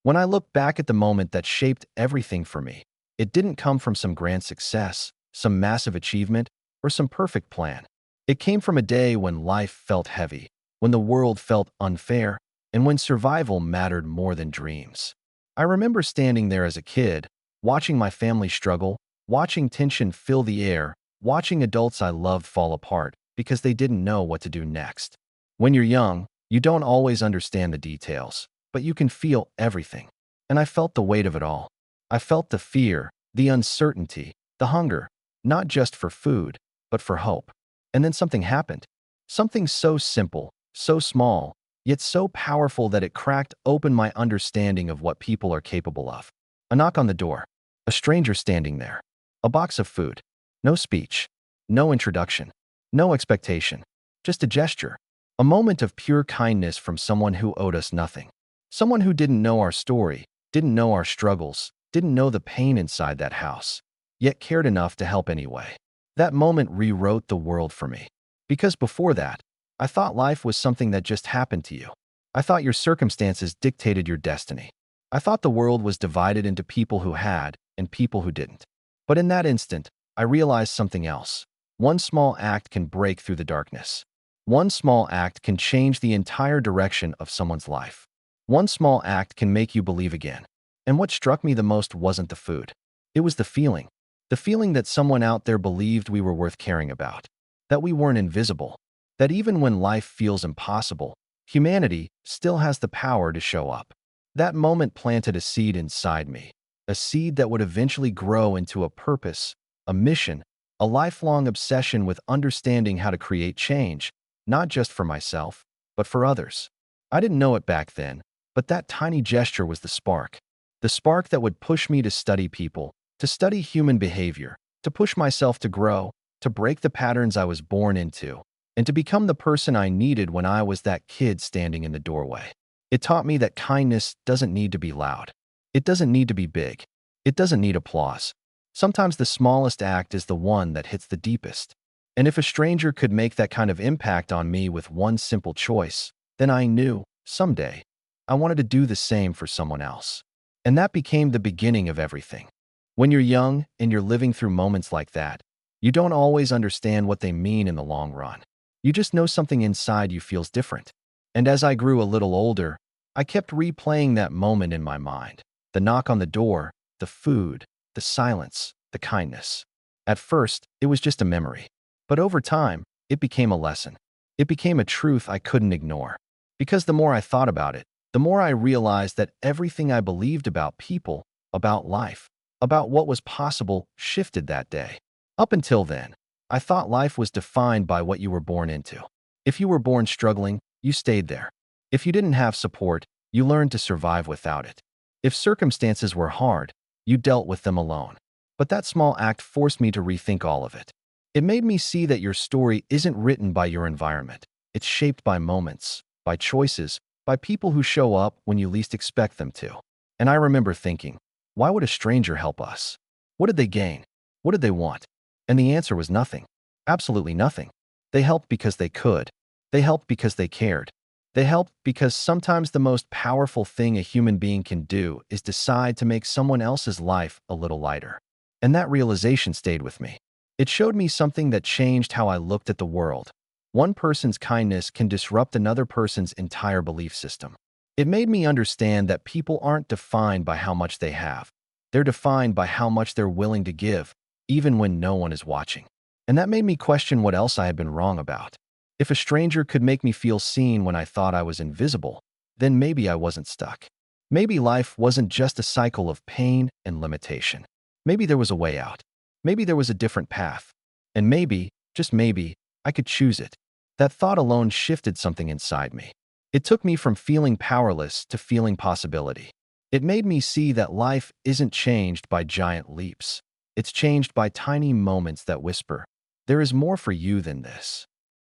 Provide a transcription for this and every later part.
When I look back at the moment that shaped everything for me, it didn't come from some grand success, some massive achievement, or some perfect plan. It came from a day when life felt heavy, when the world felt unfair, and when survival mattered more than dreams. I remember standing there as a kid, watching my family struggle, watching tension fill the air, watching adults I loved fall apart because they didn't know what to do next. When you're young, you don't always understand the details, but you can feel everything. And I felt the weight of it all. I felt the fear, the uncertainty, the hunger, not just for food, but for hope. And then something happened. Something so simple, so small, yet so powerful that it cracked open my understanding of what people are capable of. A knock on the door. A stranger standing there. A box of food. No speech. No introduction. No expectation. Just a gesture. A moment of pure kindness from someone who owed us nothing. Someone who didn't know our story, didn't know our struggles, didn't know the pain inside that house, yet cared enough to help anyway. That moment rewrote the world for me. Because before that, I thought life was something that just happened to you. I thought your circumstances dictated your destiny. I thought the world was divided into people who had and people who didn't. But in that instant, I realized something else. One small act can break through the darkness. One small act can change the entire direction of someone's life. One small act can make you believe again. And what struck me the most wasn't the food. It was the feeling. The feeling that someone out there believed we were worth caring about. That we weren't invisible. That even when life feels impossible, humanity still has the power to show up. That moment planted a seed inside me. A seed that would eventually grow into a purpose, a mission, a lifelong obsession with understanding how to create change, not just for myself, but for others. I didn't know it back then, but that tiny gesture was the spark. The spark that would push me to study people, to study human behavior, to push myself to grow, to break the patterns I was born into, and to become the person I needed when I was that kid standing in the doorway. It taught me that kindness doesn't need to be loud. It doesn't need to be big. It doesn't need applause. Sometimes the smallest act is the one that hits the deepest. And if a stranger could make that kind of impact on me with one simple choice, then I knew, someday, I wanted to do the same for someone else. And that became the beginning of everything. When you're young and you're living through moments like that, you don't always understand what they mean in the long run. You just know something inside you feels different. And as I grew a little older, I kept replaying that moment in my mind. The knock on the door, the food, the silence, the kindness. At first, it was just a memory. But over time, it became a lesson. It became a truth I couldn't ignore. Because the more I thought about it, the more I realized that everything I believed about people, about life, about what was possible, shifted that day. Up until then, I thought life was defined by what you were born into. If you were born struggling, you stayed there. If you didn't have support, you learned to survive without it. If circumstances were hard, you dealt with them alone. But that small act forced me to rethink all of it. It made me see that your story isn't written by your environment. It's shaped by moments, by choices, by people who show up when you least expect them to. And I remember thinking, why would a stranger help us? What did they gain? What did they want? And the answer was nothing. Absolutely nothing. They helped because they could. They helped because they cared. They helped because sometimes the most powerful thing a human being can do is decide to make someone else's life a little lighter. And that realization stayed with me. It showed me something that changed how I looked at the world. One person's kindness can disrupt another person's entire belief system. It made me understand that people aren't defined by how much they have. They're defined by how much they're willing to give, even when no one is watching. And that made me question what else I had been wrong about. If a stranger could make me feel seen when I thought I was invisible, then maybe I wasn't stuck. Maybe life wasn't just a cycle of pain and limitation. Maybe there was a way out. Maybe there was a different path. And maybe, just maybe, I could choose it. That thought alone shifted something inside me. It took me from feeling powerless to feeling possibility. It made me see that life isn't changed by giant leaps. It's changed by tiny moments that whisper, "There is more for you than this."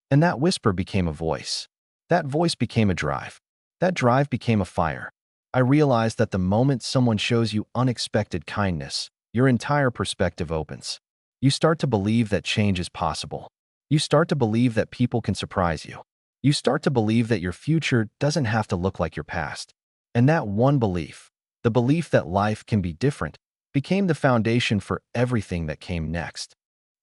And that whisper became a voice. That voice became a drive. That drive became a fire. I realized that the moment someone shows you unexpected kindness, your entire perspective opens. You start to believe that change is possible. You start to believe that people can surprise you. You start to believe that your future doesn't have to look like your past. And that one belief, The belief that life can be different became the foundation for everything that came next.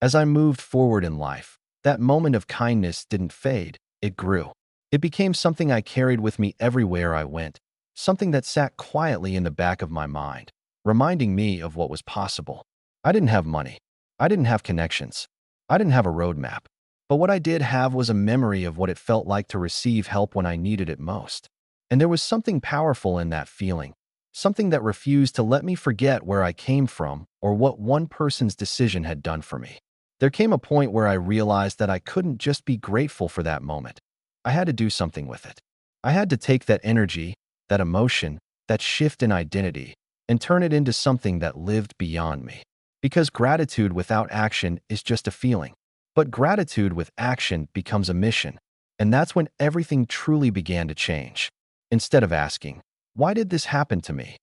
As I moved forward in life, that moment of kindness didn't fade, it grew. It became something I carried with me everywhere I went, something that sat quietly in the back of my mind, reminding me of what was possible. I didn't have money. I didn't have connections. I didn't have a roadmap. But what I did have was a memory of what it felt like to receive help when I needed it most. And there was something powerful in that feeling, something that refused to let me forget where I came from or what one person's decision had done for me. There came a point where I realized that I couldn't just be grateful for that moment. I had to do something with it. I had to take that energy, that emotion, that shift in identity, and turn it into something that lived beyond me. Because gratitude without action is just a feeling. But gratitude with action becomes a mission. And that's when everything truly began to change. Instead of asking, "Why did this happen to me?"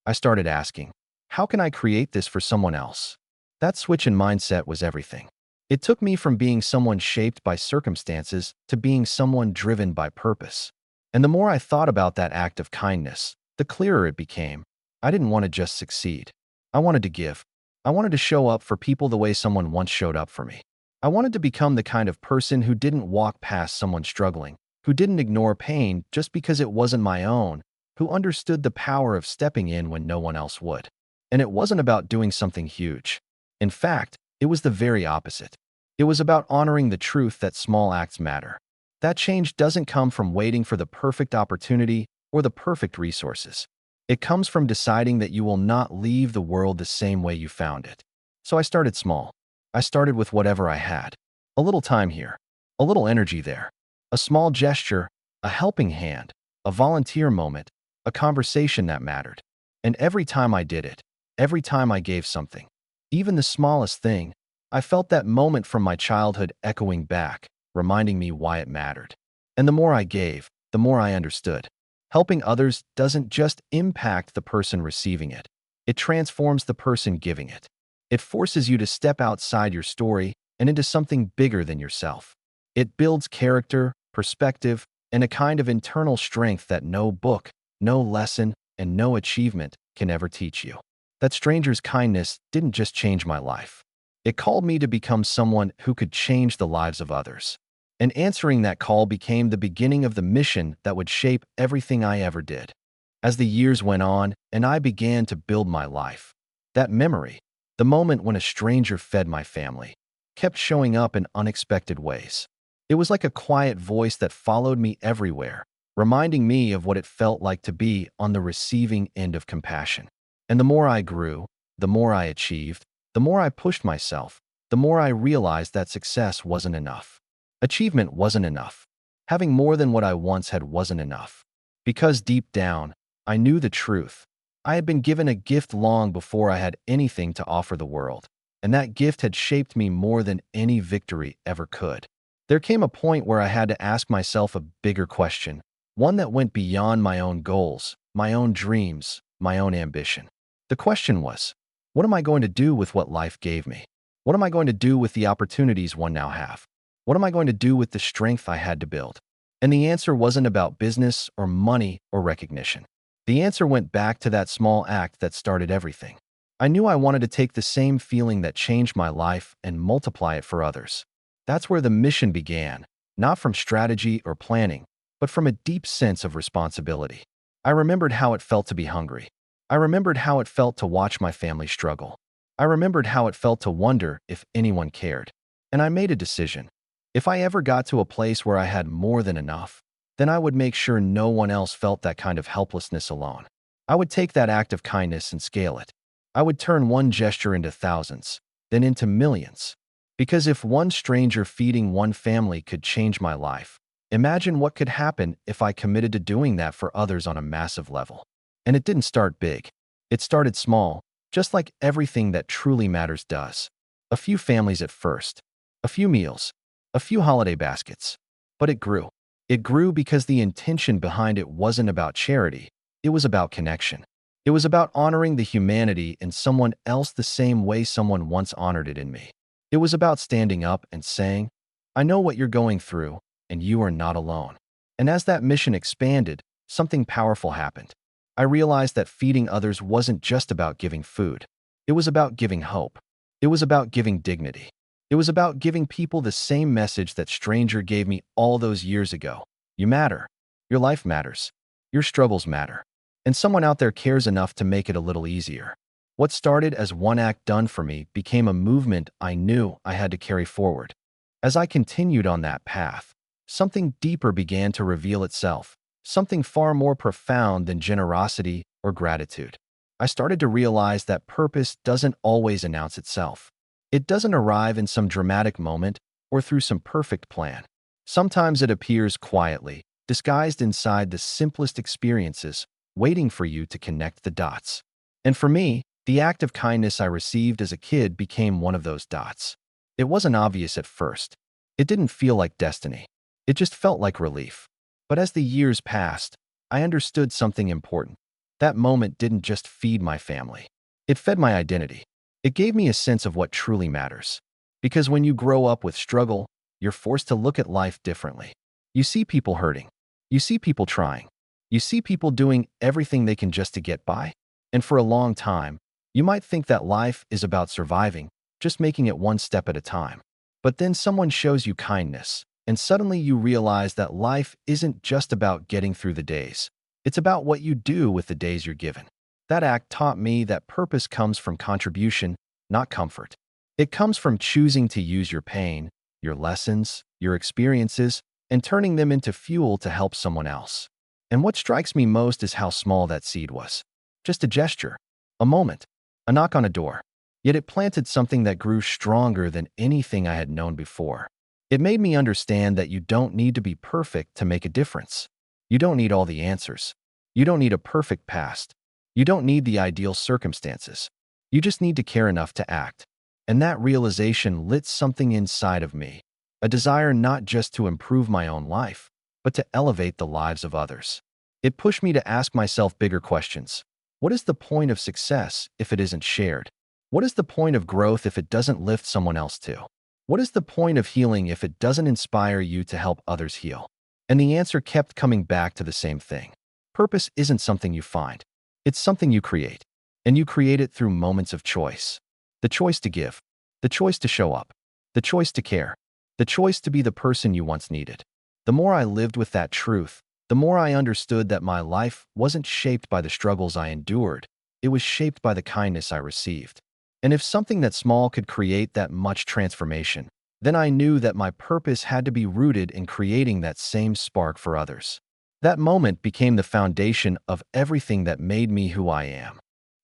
I started asking, "How can I create this for someone else?" That switch in mindset was everything. It took me from being someone shaped by circumstances to being someone driven by purpose. And the more I thought about that act of kindness, the clearer it became. I didn't want to just succeed. I wanted to give. I wanted to show up for people the way someone once showed up for me. I wanted to become the kind of person who didn't walk past someone struggling, who didn't ignore pain just because it wasn't my own, who understood the power of stepping in when no one else would. And it wasn't about doing something huge. In fact, it was the very opposite. It was about honoring the truth that small acts matter. That change doesn't come from waiting for the perfect opportunity or the perfect resources. It comes from deciding that you will not leave the world the same way you found it. So I started small. I started with whatever I had. A little time here, a little energy there, a small gesture, a helping hand, a volunteer moment, a conversation that mattered. And every time I did it, every time I gave something, even the smallest thing, I felt that moment from my childhood echoing back, reminding me why it mattered. And the more I gave, the more I understood. Helping others doesn't just impact the person receiving it. It transforms the person giving it. It forces you to step outside your story and into something bigger than yourself. It builds character, perspective, and a kind of internal strength that no book, no lesson, and no achievement can ever teach you. That stranger's kindness didn't just change my life. It called me to become someone who could change the lives of others. And answering that call became the beginning of the mission that would shape everything I ever did. As the years went on and I began to build my life, that memory, the moment when a stranger fed my family, kept showing up in unexpected ways. It was like a quiet voice that followed me everywhere, reminding me of what it felt like to be on the receiving end of compassion. And the more I grew, the more I achieved, the more I pushed myself, the more I realized that success wasn't enough. Achievement wasn't enough. Having more than what I once had wasn't enough. Because deep down, I knew the truth. I had been given a gift long before I had anything to offer the world, and that gift had shaped me more than any victory ever could. There came a point where I had to ask myself a bigger question, one that went beyond my own goals, my own dreams, my own ambition. The question was, what am I going to do with what life gave me? What am I going to do with the opportunities one now have? What am I going to do with the strength I had to build? And the answer wasn't about business or money or recognition. The answer went back to that small act that started everything. I knew I wanted to take the same feeling that changed my life and multiply it for others. That's where the mission began, not from strategy or planning, but from a deep sense of responsibility. I remembered how it felt to be hungry. I remembered how it felt to watch my family struggle. I remembered how it felt to wonder if anyone cared. And I made a decision. If I ever got to a place where I had more than enough, then I would make sure no one else felt that kind of helplessness alone. I would take that act of kindness and scale it. I would turn one gesture into thousands, then into millions. Because if one stranger feeding one family could change my life, imagine what could happen if I committed to doing that for others on a massive level. And it didn't start big. It started small, just like everything that truly matters does. A few families at first, a few meals, a few holiday baskets. But it grew. It grew because the intention behind it wasn't about charity. It was about connection. It was about honoring the humanity in someone else the same way someone once honored it in me. It was about standing up and saying, "I know what you're going through, and you are not alone." And as that mission expanded, something powerful happened. I realized that feeding others wasn't just about giving food. It was about giving hope. It was about giving dignity. It was about giving people the same message that stranger gave me all those years ago. You matter. Your life matters. Your struggles matter. And someone out there cares enough to make it a little easier. What started as one act done for me became a movement I knew I had to carry forward. As I continued on that path, something deeper began to reveal itself, something far more profound than generosity or gratitude. I started to realize that purpose doesn't always announce itself. It doesn't arrive in some dramatic moment or through some perfect plan. Sometimes it appears quietly, disguised inside the simplest experiences, waiting for you to connect the dots. And for me, the act of kindness I received as a kid became one of those dots. It wasn't obvious at first. It didn't feel like destiny. It just felt like relief. But as the years passed, I understood something important. That moment didn't just feed my family. It fed my identity. It gave me a sense of what truly matters. Because when you grow up with struggle, you're forced to look at life differently. You see people hurting. You see people trying. You see people doing everything they can just to get by. And for a long time, you might think that life is about surviving, just making it one step at a time. But then someone shows you kindness, and suddenly you realize that life isn't just about getting through the days. It's about what you do with the days you're given. That act taught me that purpose comes from contribution, not comfort. It comes from choosing to use your pain, your lessons, your experiences, and turning them into fuel to help someone else. And what strikes me most is how small that seed was. Just a gesture, a moment, a knock on a door. Yet it planted something that grew stronger than anything I had known before. It made me understand that you don't need to be perfect to make a difference. You don't need all the answers. You don't need a perfect past. You don't need the ideal circumstances. You just need to care enough to act. And that realization lit something inside of me, a desire not just to improve my own life, but to elevate the lives of others. It pushed me to ask myself bigger questions. What is the point of success if it isn't shared? What is the point of growth if it doesn't lift someone else too? What is the point of healing if it doesn't inspire you to help others heal? And the answer kept coming back to the same thing. Purpose isn't something you find. It's something you create. And you create it through moments of choice. The choice to give. The choice to show up. The choice to care. The choice to be the person you once needed. The more I lived with that truth, the more I understood that my life wasn't shaped by the struggles I endured. It was shaped by the kindness I received. And if something that small could create that much transformation, then I knew that my purpose had to be rooted in creating that same spark for others. That moment became the foundation of everything that made me who I am.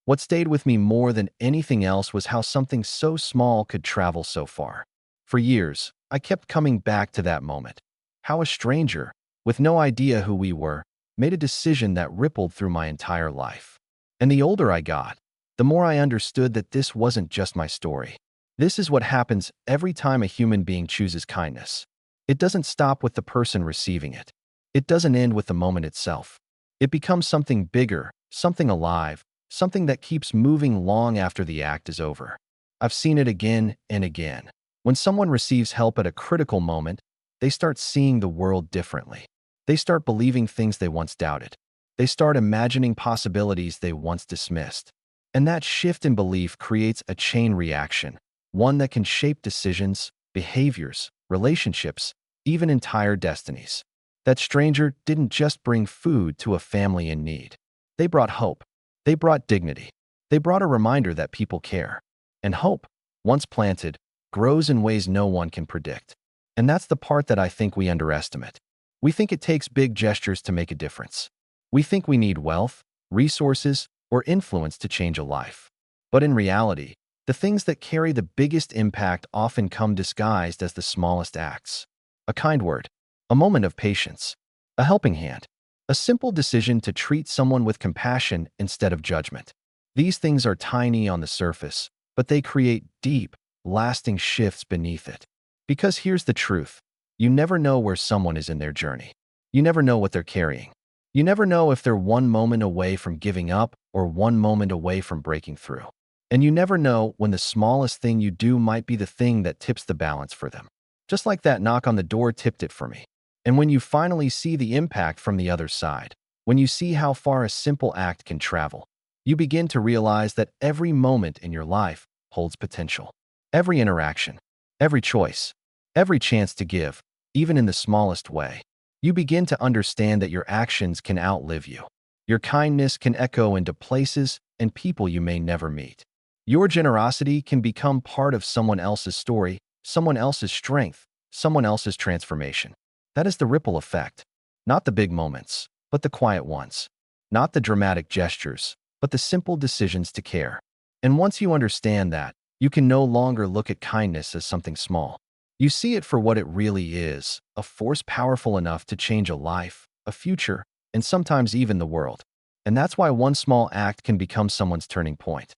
What stayed with me more than anything else was how something so small could travel so far. For years, I kept coming back to that moment. How a stranger, with no idea who we were, made a decision that rippled through my entire life. And the older I got, the more I understood that this wasn't just my story. This is what happens every time a human being chooses kindness. It doesn't stop with the person receiving it. It doesn't end with the moment itself. It becomes something bigger, something alive, something that keeps moving long after the act is over. I've seen it again and again. When someone receives help at a critical moment, they start seeing the world differently. They start believing things they once doubted. They start imagining possibilities they once dismissed. And that shift in belief creates a chain reaction, one that can shape decisions, behaviors, relationships, even entire destinies. That stranger didn't just bring food to a family in need. They brought hope. They brought dignity. They brought a reminder that people care. And hope, once planted, grows in ways no one can predict. And that's the part that I think we underestimate. We think it takes big gestures to make a difference. We think we need wealth, resources, or influence to change a life. But in reality, the things that carry the biggest impact often come disguised as the smallest acts. A kind word, a moment of patience, a helping hand, a simple decision to treat someone with compassion instead of judgment. These things are tiny on the surface, but they create deep, lasting shifts beneath it. Because here's the truth. You never know where someone is in their journey. You never know what they're carrying. You never know if they're one moment away from giving up or one moment away from breaking through. And you never know when the smallest thing you do might be the thing that tips the balance for them. Just like that knock on the door tipped it for me. And when you finally see the impact from the other side, When you see how far a simple act can travel, you begin to realize that every moment in your life holds potential. Every interaction, every choice, every chance to give, even in the smallest way. You begin to understand that your actions can outlive you. Your kindness can echo into places and people you may never meet. Your generosity can become part of someone else's story, someone else's strength, someone else's transformation. That is the ripple effect. Not the big moments, but the quiet ones. Not the dramatic gestures, but the simple decisions to care. And once you understand that, you can no longer look at kindness as something small. You see it for what it really is, a force powerful enough to change a life, a future, and sometimes even the world. And that's why one small act can become someone's turning point.